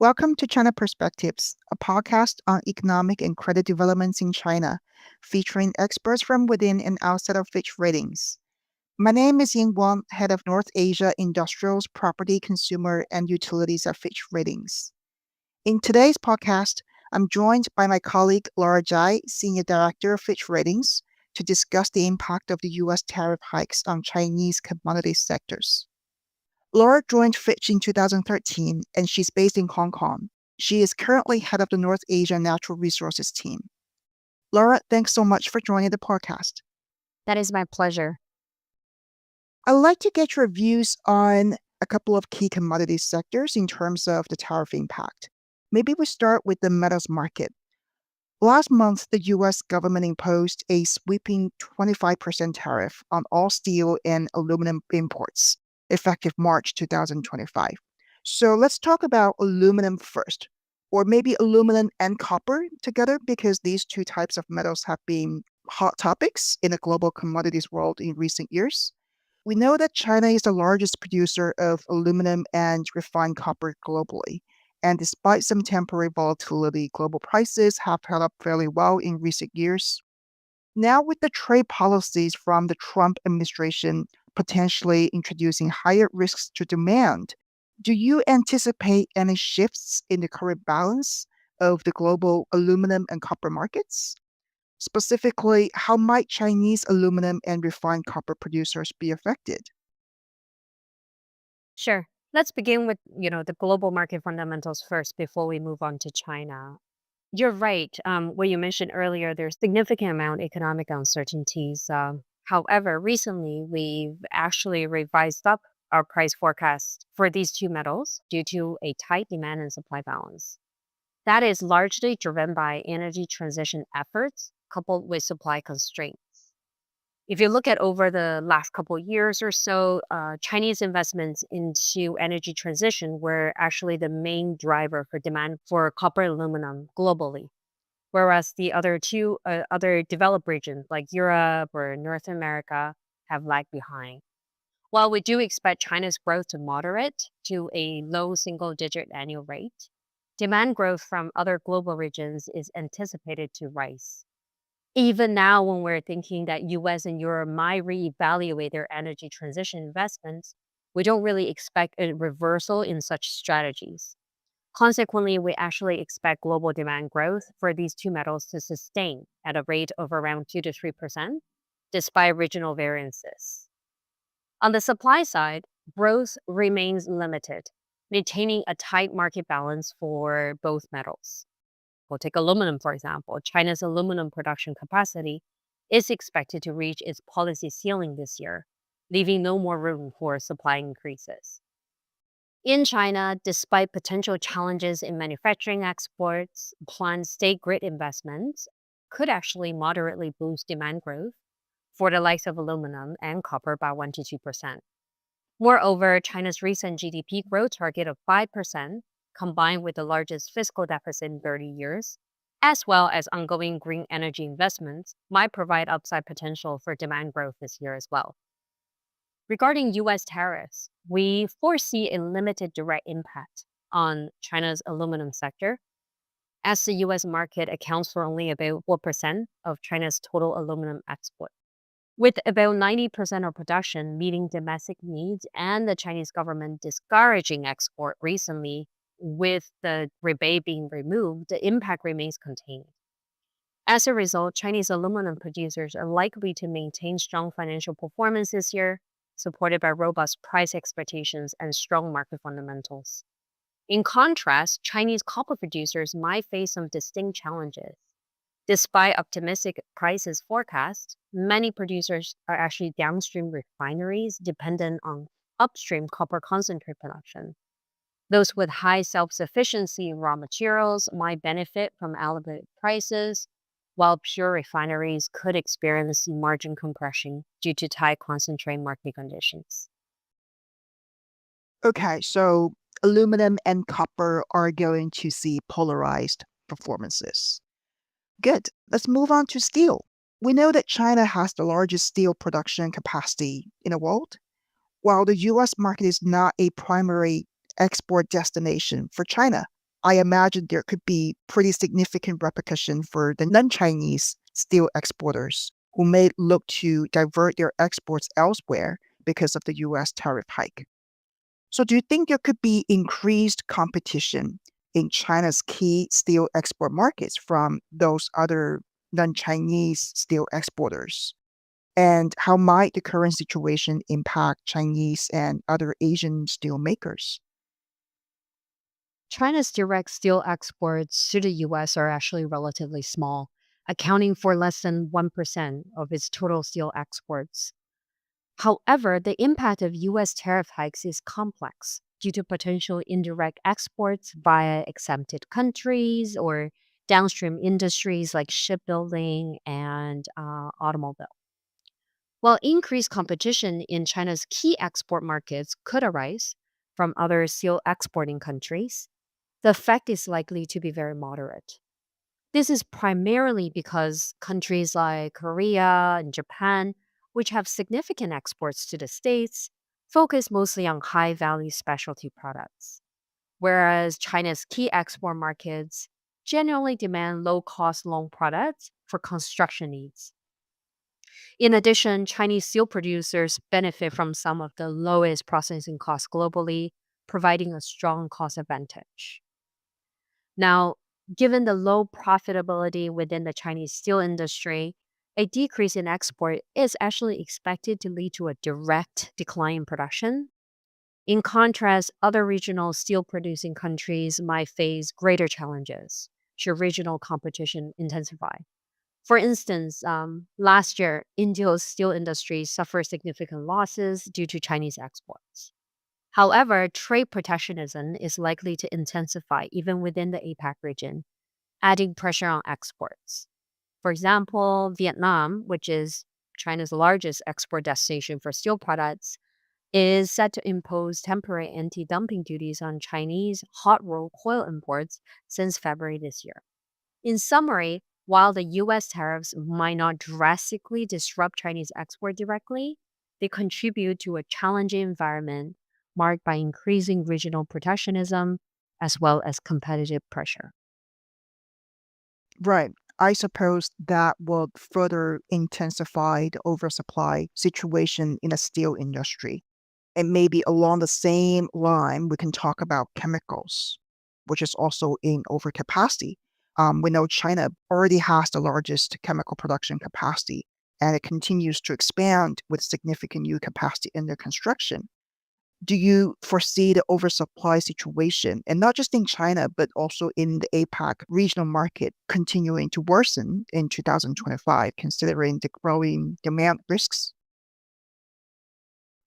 Welcome to China Perspectives, a podcast on economic and credit developments in China, featuring experts from within and outside of Fitch Ratings. My name is Ying Wang, head of North Asia Industrials, Property, Consumer, and Utilities at Fitch Ratings. In today's podcast, I'm joined by my colleague Laura Zhai, Senior Director of Fitch Ratings, to discuss the impact of the U.S. tariff hikes on Chinese commodity sectors. Laura joined Fitch in 2013, and she's based in Hong Kong. She is currently head of the North Asia Natural Resources team. Laura, thanks so much for joining the podcast. That is my pleasure. I'd like to get your views on a couple of key commodity sectors in terms of the tariff impact. Maybe we start with the metals market. Last month, the U.S. government imposed a sweeping 25% tariff on all steel and aluminum imports, effective March 2025. So let's talk about aluminum first, or maybe aluminum and copper together, because these two types of metals have been hot topics in the global commodities world in recent years. We know that China is the largest producer of aluminum and refined copper globally. And despite some temporary volatility, global prices have held up fairly well in recent years. Now, with the trade policies from the Trump administration potentially introducing higher risks to demand, do you anticipate any shifts in the current balance of the global aluminum and copper markets? Specifically, how might Chinese aluminum and refined copper producers be affected? Sure. Let's begin with, the global market fundamentals first before we move on to China. You're right. What you mentioned earlier, there's significant amount of economic uncertainties. However, recently we've actually revised up our price forecast for these two metals due to a tight demand and supply balance. That is largely driven by energy transition efforts coupled with supply constraints. If you look at over the last couple of years or so, Chinese investments into energy transition were actually the main driver for demand for copper and aluminum globally, whereas the other developed regions like Europe or North America have lagged behind. While we do expect China's growth to moderate to a low single-digit annual rate, demand growth from other global regions is anticipated to rise. Even now, when we're thinking that US and Europe might reevaluate their energy transition investments, we don't really expect a reversal in such strategies. Consequently, we actually expect global demand growth for these two metals to sustain at a rate of around 2 to 3%, despite regional variances. On the supply side, growth remains limited, maintaining a tight market balance for both metals. We'll take aluminum, for example. China's aluminum production capacity is expected to reach its policy ceiling this year, leaving no more room for supply increases. In China, despite potential challenges in manufacturing exports, planned state grid investments could actually moderately boost demand growth for the likes of aluminum and copper by 1 to 2%. Moreover, China's recent GDP growth target of 5%, combined with the largest fiscal deficit in 30 years, as well as ongoing green energy investments, might provide upside potential for demand growth this year as well. Regarding US tariffs, we foresee a limited direct impact on China's aluminum sector, as the US market accounts for only about 4% of China's total aluminum export. With about 90% of production meeting domestic needs and the Chinese government discouraging export recently, with the rebate being removed, the impact remains contained. As a result, Chinese aluminum producers are likely to maintain strong financial performance this year, supported by robust price expectations and strong market fundamentals. In contrast, Chinese copper producers might face some distinct challenges. Despite optimistic prices forecasts, many producers are actually downstream refineries dependent on upstream copper concentrate production. Those with high self-sufficiency in raw materials might benefit from elevated prices, while pure refineries could experience margin compression due to tight concentrate market conditions. Okay, so aluminum and copper are going to see polarized performances. Good. Let's move on to steel. We know that China has the largest steel production capacity in the world. While the US market is not a primary export destination for China, I imagine there could be pretty significant repercussion for the non-Chinese steel exporters who may look to divert their exports elsewhere because of the US tariff hike. So do you think there could be increased competition in China's key steel export markets from those other non-Chinese steel exporters? And how might the current situation impact Chinese and other Asian steel makers? China's direct steel exports to the US are actually relatively small, accounting for less than 1% of its total steel exports. However, the impact of US tariff hikes is complex due to potential indirect exports via exempted countries or downstream industries like shipbuilding and automobile. While increased competition in China's key export markets could arise from other steel exporting countries, the effect is likely to be very moderate. This is primarily because countries like Korea and Japan, which have significant exports to the States, focus mostly on high value specialty products, whereas China's key export markets generally demand low cost long products for construction needs. In addition, Chinese steel producers benefit from some of the lowest processing costs globally, providing a strong cost advantage. Now, given the low profitability within the Chinese steel industry, a decrease in export is actually expected to lead to a direct decline in production. In contrast, other regional steel producing countries might face greater challenges should regional competition intensify. For instance, last year, India's steel industry suffered significant losses due to Chinese exports. However, trade protectionism is likely to intensify even within the APAC region, adding pressure on exports. For example, Vietnam, which is China's largest export destination for steel products, is set to impose temporary anti dumping duties on Chinese hot rolled coil imports since February this year. In summary, while the US tariffs might not drastically disrupt Chinese export directly, they contribute to a challenging environment marked by increasing regional protectionism as well as competitive pressure. Right. I suppose that will further intensify the oversupply situation in the steel industry. And maybe along the same line, we can talk about chemicals, which is also in overcapacity. We know China already has the largest chemical production capacity, and it continues to expand with significant new capacity under construction. Do you foresee the oversupply situation, and not just in China, but also in the APAC regional market, continuing to worsen in 2025, considering the growing demand risks?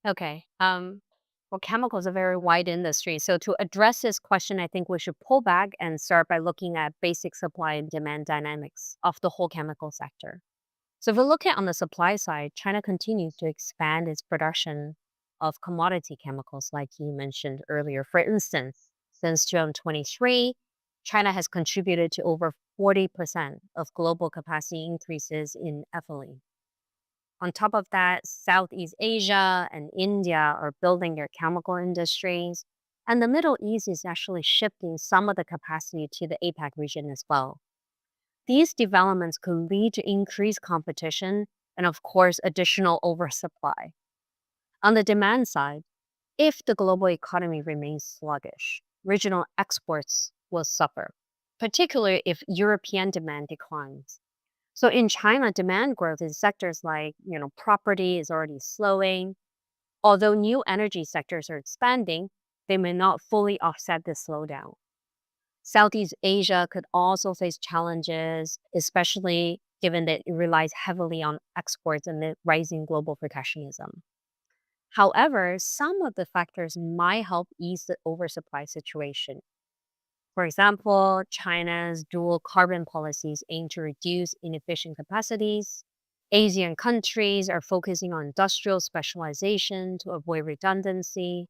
Okay. Well, chemicals is a very wide industry. So to address this question, I think we should pull back and start by looking at basic supply and demand dynamics of the whole chemical sector. So if we look at on the supply side, China continues to expand its production of commodity chemicals, like you mentioned earlier. For instance, since 2023, China has contributed to over 40% of global capacity increases in ethylene. On top of that, Southeast Asia and India are building their chemical industries. And the Middle East is actually shifting some of the capacity to the APAC region as well. These developments could lead to increased competition and, of course, additional oversupply. On the demand side, if the global economy remains sluggish, regional exports will suffer, particularly if European demand declines. So in China, demand growth in sectors like, property is already slowing. Although new energy sectors are expanding, they may not fully offset this slowdown. Southeast Asia could also face challenges, especially given that it relies heavily on exports amid rising global protectionism. However, some of the factors might help ease the oversupply situation. For example, China's dual carbon policies aim to reduce inefficient capacities. Asian countries are focusing on industrial specialization to avoid redundancy.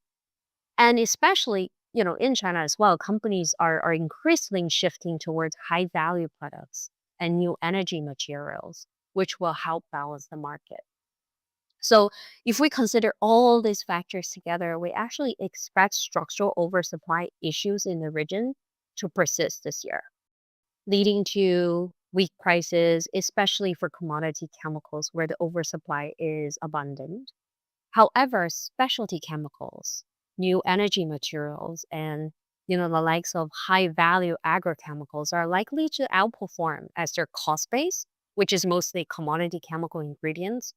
And especially, in China as well, companies are increasingly shifting towards high value products and new energy materials, which will help balance the market. So, if we consider all these factors together, we actually expect structural oversupply issues in the region to persist this year, leading to weak prices, especially for commodity chemicals where the oversupply is abundant. However, specialty chemicals, new energy materials, and the likes of high value agrochemicals are likely to outperform as their cost base, which is mostly commodity chemical ingredients,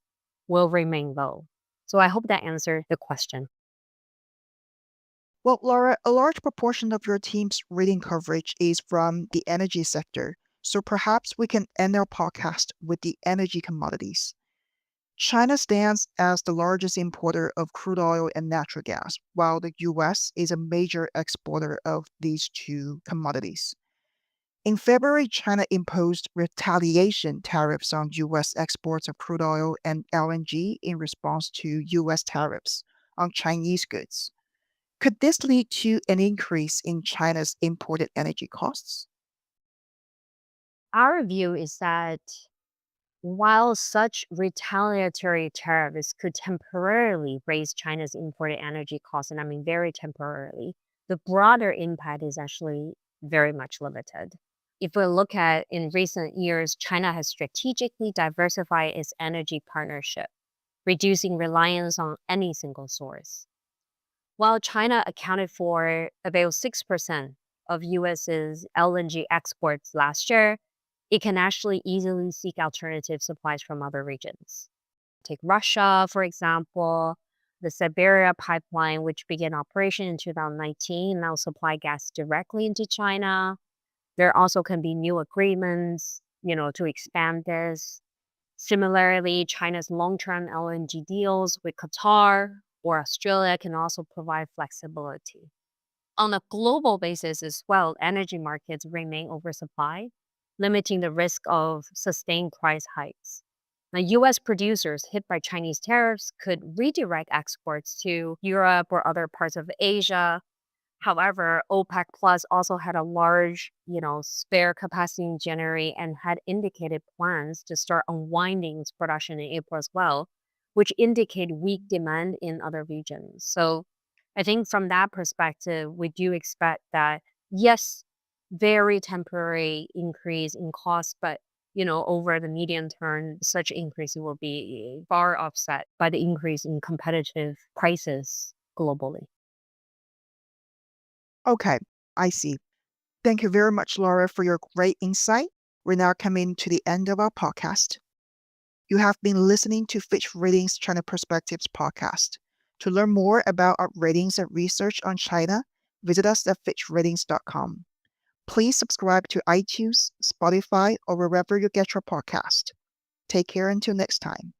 will remain low. So I hope that answered the question. Well, Laura, a large proportion of your team's reading coverage is from the energy sector, so perhaps we can end our podcast with the energy commodities. China stands as the largest importer of crude oil and natural gas, while the US is a major exporter of these two commodities. In February, China imposed retaliation tariffs on US exports of crude oil and LNG in response to US tariffs on Chinese goods. Could this lead to an increase in China's imported energy costs? Our view is that while such retaliatory tariffs could temporarily raise China's imported energy costs, and I mean very temporarily, the broader impact is actually very much limited. If we look at in recent years, China has strategically diversified its energy partnership, reducing reliance on any single source. While China accounted for about 6% of US's LNG exports last year, it can actually easily seek alternative supplies from other regions. Take Russia, for example, the Siberia pipeline, which began operation in 2019, now supply gas directly into China. There also can be new agreements, to expand this. Similarly, China's long-term LNG deals with Qatar or Australia can also provide flexibility. On a global basis as well, energy markets remain oversupplied, limiting the risk of sustained price hikes. Now, US producers hit by Chinese tariffs could redirect exports to Europe or other parts of Asia. However, OPEC Plus also had a large, spare capacity in January and had indicated plans to start unwinding its production in April as well, which indicate weak demand in other regions. So I think from that perspective, we do expect that, yes, very temporary increase in cost, but over the medium term, such increase will be far offset by the increase in competitive prices globally. Okay, I see. Thank you very much, Laura, for your great insight. We're now coming to the end of our podcast. You have been listening to Fitch Ratings China Perspectives podcast. To learn more about our ratings and research on China, visit us at fitchratings.com. Please subscribe to iTunes, Spotify, or wherever you get your podcast. Take care until next time.